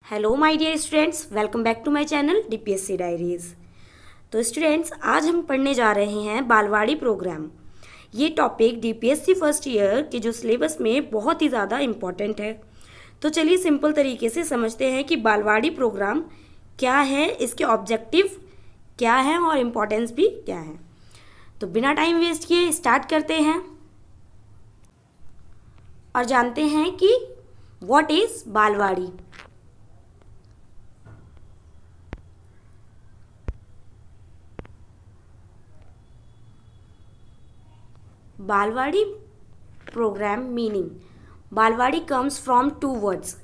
Hello my dear students, welcome back to my channel DPSC diaries. तो students, आज हम पढ़ने जा रहे हैं बालवाड़ी प्रोग्राम। ये टॉपिक डीपीएससी फर्स्ट ईयर के जो सिलेबस में बहुत ही ज़्यादा इम्पॉर्टेंट है। तो चलिए सिंपल तरीके से समझते हैं कि बालवाड़ी प्रोग्राम क्या है, इसके ऑब्जेक्टिव क्या हैं और इम्पोर्टेंस भी क्या है। तो बिना टाइम वेस्ट किए स्टार्ट करते हैं और जानते हैं कि what is Balwadi. Balwadi programme meaning, Balwadi comes from two words,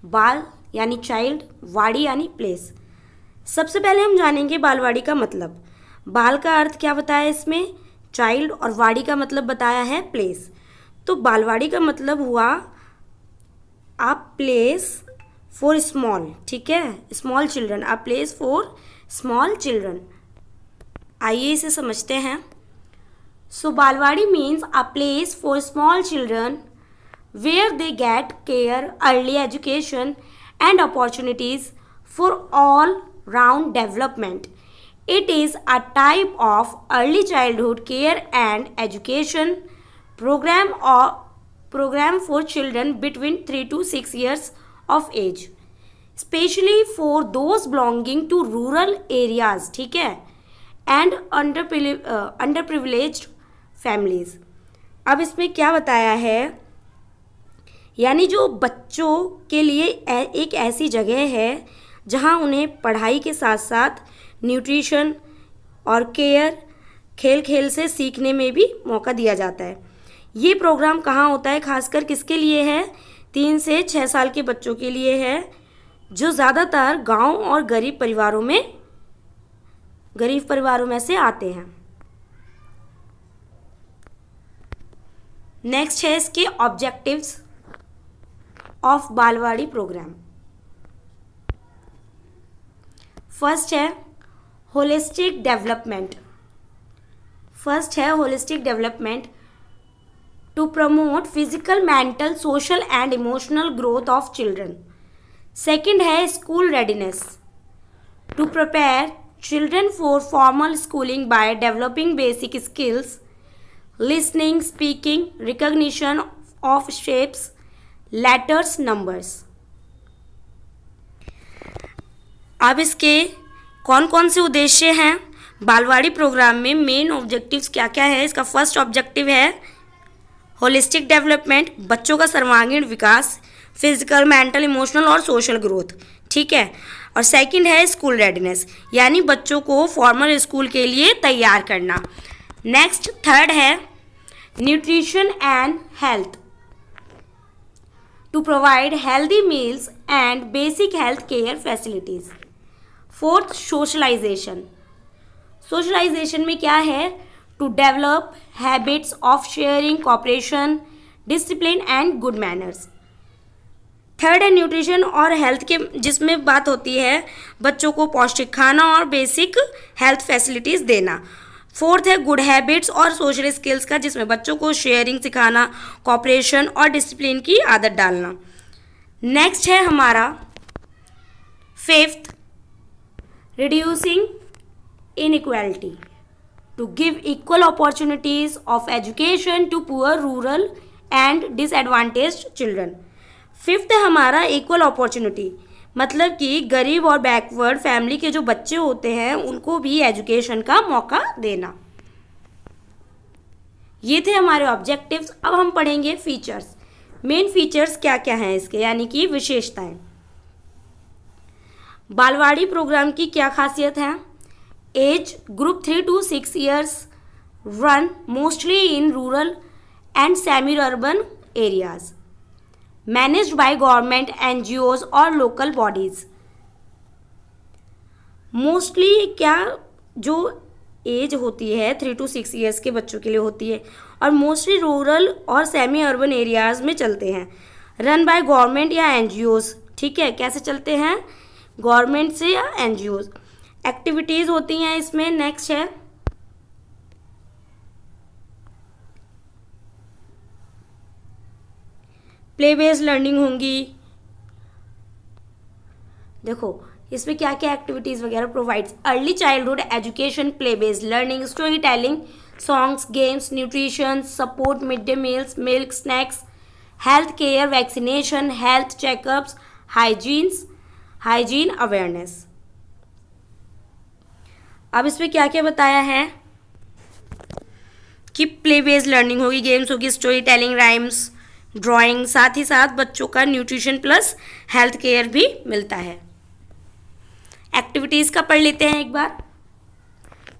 बाल यानी चाइल्ड, वाड़ी यानी प्लेस। सबसे पहले हम जानेंगे बालवाड़ी का मतलब। बाल का अर्थ क्या बताया इसमें, चाइल्ड, और वाड़ी का मतलब बताया है प्लेस। तो बालवाड़ी का मतलब हुआ अ प्लेस फॉर स्मॉल, ठीक है, small children, a place for small children. आइए इसे समझते हैं। So Balwadi means a place for small children where they get care, early education and opportunities for all round development. It is a type of early childhood care and education program for children between 3 to 6 years of age, especially for those belonging to rural areas, ठीक है, and under privileged families. अब इसमें क्या बताया है, यानी जो बच्चों के लिए एक ऐसी जगह है जहां उन्हें पढ़ाई के साथ साथ न्यूट्रिशन और केयर, खेल खेल से सीखने में भी मौका दिया जाता है। ये प्रोग्राम कहाँ होता है, खासकर किसके लिए है, 3 से 6 साल के बच्चों के लिए है, जो ज़्यादातर गांव और गरीब परिवारों में से आते हैं। नेक्स्ट है इसके objectives of Balwadi programme. First है holistic development to promote physical, mental, social and emotional growth of children. Second है school readiness to prepare children for formal schooling by developing basic skills, listening, speaking, recognition of shapes, letters, numbers. अब इसके कौन कौन से उद्देश्य हैं Balwadi programme में, main objectives क्या क्या है। इसका फर्स्ट ऑब्जेक्टिव है होलिस्टिक डेवलपमेंट, बच्चों का सर्वांगीण विकास, फिजिकल, मेंटल, इमोशनल और सोशल ग्रोथ, ठीक है। और सेकंड है स्कूल रेडीनेस, यानी बच्चों को फॉर्मल स्कूल के लिए तैयार करना। नेक्स्ट थर्ड है nutrition and health to provide healthy meals and basic health care facilities. Fourth socialization में क्या है, to develop habits of sharing, cooperation, discipline and good manners. Third है न्यूट्रिशन और हेल्थ के, जिसमें बात होती है बच्चों को पौष्टिक खाना और बेसिक हेल्थ फैसिलिटीज़ देना। फोर्थ है गुड हैबिट्स और सोशल स्किल्स का, जिसमें बच्चों को शेयरिंग सिखाना, कोऑपरेशन और डिसिप्लिन की आदत डालना। नेक्स्ट है हमारा fifth reducing inequality to give equal opportunities of education to poor, rural and disadvantaged children. Fifth है हमारा इक्वल अपॉर्चुनिटी, मतलब कि गरीब और बैकवर्ड फैमिली के जो बच्चे होते हैं उनको भी एजुकेशन का मौका देना। ये थे हमारे ऑब्जेक्टिव्स। अब हम पढ़ेंगे फीचर्स। मेन फीचर्स क्या क्या हैं इसके, यानी कि विशेषताएं। बालवाड़ी प्रोग्राम की क्या खासियत है, age group 3 to 6 years, run mostly in rural and semi urban areas, managed by government, NGOs और लोकल बॉडीज। मोस्टली क्या, जो एज होती है 3 to 6 years के बच्चों के लिए होती है, और मोस्टली रूरल और सेमी अर्बन एरियाज में चलते हैं। रन बाय गवर्नमेंट या एनजीओज, ठीक है, कैसे चलते हैं, गवर्नमेंट से या एनजीओज। एक्टिविटीज़ होती हैं इसमें। नेक्स्ट है प्ले बेस्ड लर्निंग होंगी, देखो इसमें क्या क्या एक्टिविटीज़ वगैरह provides. Early childhood education, play based learning, story telling, songs, games, nutrition support, mid day meals, milk, snacks, health care, vaccination, health checkups, hygiene awareness. अब इसमें क्या क्या बताया है कि प्ले बेस्ड लर्निंग होगी, गेम्स होगी, स्टोरी टेलिंग, राइम्स, ड्राइंग, साथ ही साथ बच्चों का न्यूट्रिशन प्लस हेल्थ केयर भी मिलता है। एक्टिविटीज़ का पढ़ लेते हैं एक बार।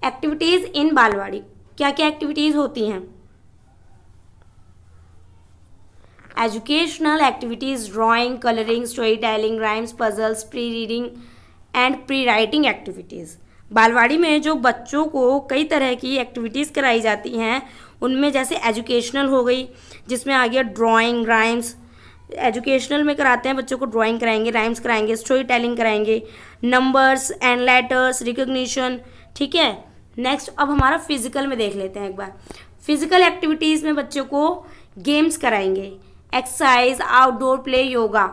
एक्टिविटीज़ इन बालवाड़ी, क्या क्या एक्टिविटीज़ होती हैं। Educational activities, drawing, colouring, story telling, rhymes, puzzles, pre reading and pre writing activities. Balwadi में जो बच्चों को कई तरह की एक्टिविटीज़ कराई जाती हैं, उनमें जैसे एजुकेशनल हो गई, जिसमें आ गया ड्राइंग, राइम्स। एजुकेशनल में कराते हैं बच्चों को, ड्राइंग कराएंगे, राइम्स कराएंगे, स्टोरी टेलिंग कराएंगे, नंबर्स एंड लेटर्स, रिकग्निशन। ठीक है, नेक्स्ट अब हमारा फिजिकल में देख लेते हैं एक बार। फिजिकल एक्टिविटीज़ में बच्चों को गेम्स कराएंगे, exercise, outdoor play, yoga.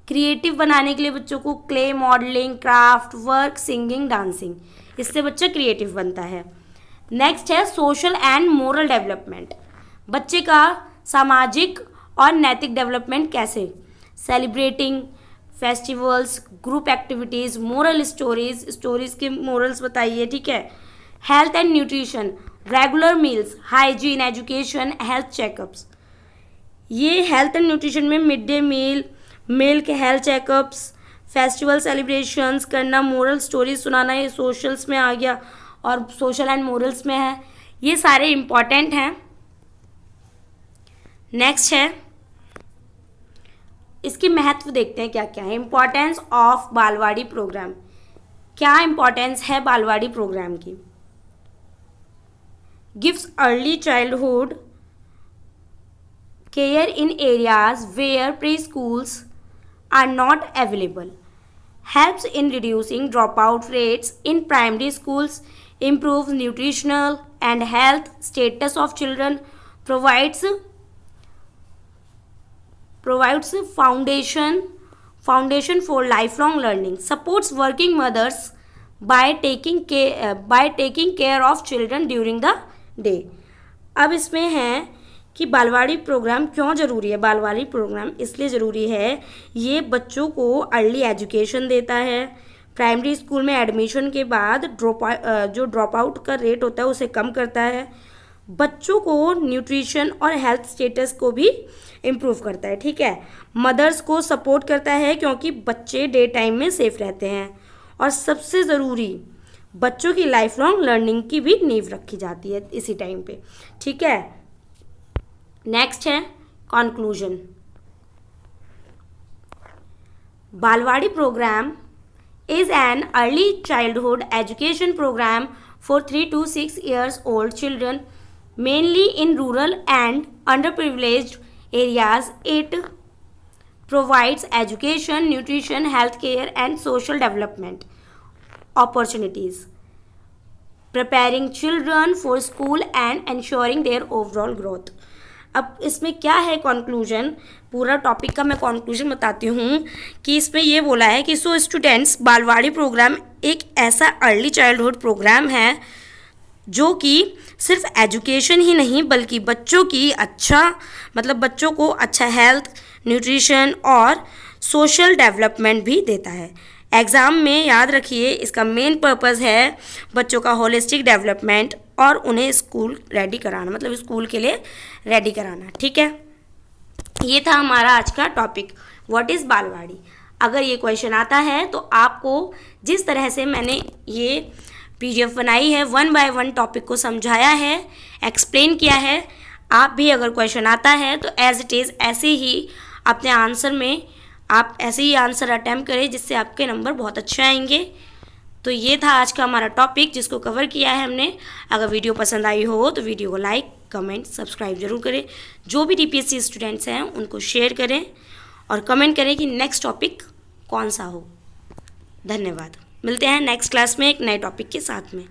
Creative बनाने के लिए बच्चों को clay modelling, craft work, singing, dancing. इससे बच्चा क्रिएटिव बनता है। नेक्स्ट है सोशल एंड मोरल डेवलपमेंट। बच्चे का सामाजिक और नैतिक डेवलपमेंट कैसे, celebrating festivals, group activities, moral stories के मोरल्स बताइए। ठीक है, health and nutrition, regular meals, hygiene, education, health checkups. ये हेल्थ एंड न्यूट्रिशन में mid day meal, milk, health checkups, festival celebrations करना, मोरल स्टोरीज सुनाना, ये सोशल्स में आ गया और सोशल एंड मोरल्स में है। ये सारे इम्पॉर्टेंट हैं। नेक्स्ट है, इसकी महत्व देखते हैं क्या क्या है। इम्पॉर्टेंस ऑफ बालवाड़ी प्रोग्राम, क्या इम्पॉर्टेंस है बालवाड़ी प्रोग्राम की। Gives early childhood care in areas where pre schools are not available, helps in reducing dropout rates in primary schools, improves nutritional and health status of children, provides foundation for lifelong learning, supports working mothers by taking care of children during the day। अब इसमें है कि बालवाड़ी programme क्यों ज़रूरी है। Balwadi programme इसलिए ज़रूरी है, ये बच्चों को अर्ली एजुकेशन देता है, प्राइमरी स्कूल में एडमिशन के बाद जो ड्रॉप आउट का रेट होता है उसे कम करता है, बच्चों को न्यूट्रिशन और हेल्थ स्टेटस को भी इम्प्रूव करता है। ठीक है, मदर्स को सपोर्ट करता है क्योंकि बच्चे डे टाइम में सेफ रहते हैं, और सबसे ज़रूरी बच्चों की लाइफ लॉन्ग लर्निंग की भी नींव रखी जाती है इसी टाइम पे। ठीक है, नेक्स्ट है conclusion. Balwadi programme is an early childhood education program for 3 to 6 years old children, mainly in rural and underprivileged areas. It provides education, nutrition, health care and social development opportunities, preparing children for school and ensuring their overall growth। अब इसमें क्या है conclusion, पूरा topic का मैं conclusion बताती हूँ कि इसमें ये बोला है कि सो स्टूडेंट्स, बालवाड़ी प्रोग्राम एक ऐसा अर्ली चाइल्डहुड प्रोग्राम है जो कि सिर्फ एजुकेशन ही नहीं बल्कि बच्चों की बच्चों को अच्छा हेल्थ, न्यूट्रिशन और सोशल डेवलपमेंट भी देता है। एग्ज़ाम में याद रखिए, इसका मेन पर्पस है बच्चों का होलिस्टिक डेवलपमेंट और उन्हें स्कूल रेडी कराना, स्कूल के लिए रेडी कराना। ठीक है, ये था हमारा आज का टॉपिक, व्हाट इज़ बालवाड़ी। अगर ये क्वेश्चन आता है तो आपको जिस तरह से मैंने ये PDF बनाई है, 1 बाय 1 टॉपिक को समझाया है, एक्सप्लेन किया है, आप भी अगर क्वेश्चन आता है तो एज इट इज़ ऐसे ही अपने आंसर में आप ऐसे ही आंसर अटैम्प्ट करें, जिससे आपके नंबर बहुत अच्छे आएंगे। तो ये था आज का हमारा टॉपिक जिसको कवर किया है हमने। अगर वीडियो पसंद आई हो तो वीडियो को लाइक, कमेंट, सब्सक्राइब जरूर करें। जो भी DPSC स्टूडेंट्स हैं उनको शेयर करें और कमेंट करें कि नेक्स्ट टॉपिक कौन सा हो। धन्यवाद, मिलते हैं नेक्स्ट क्लास में एक नए टॉपिक के साथ में।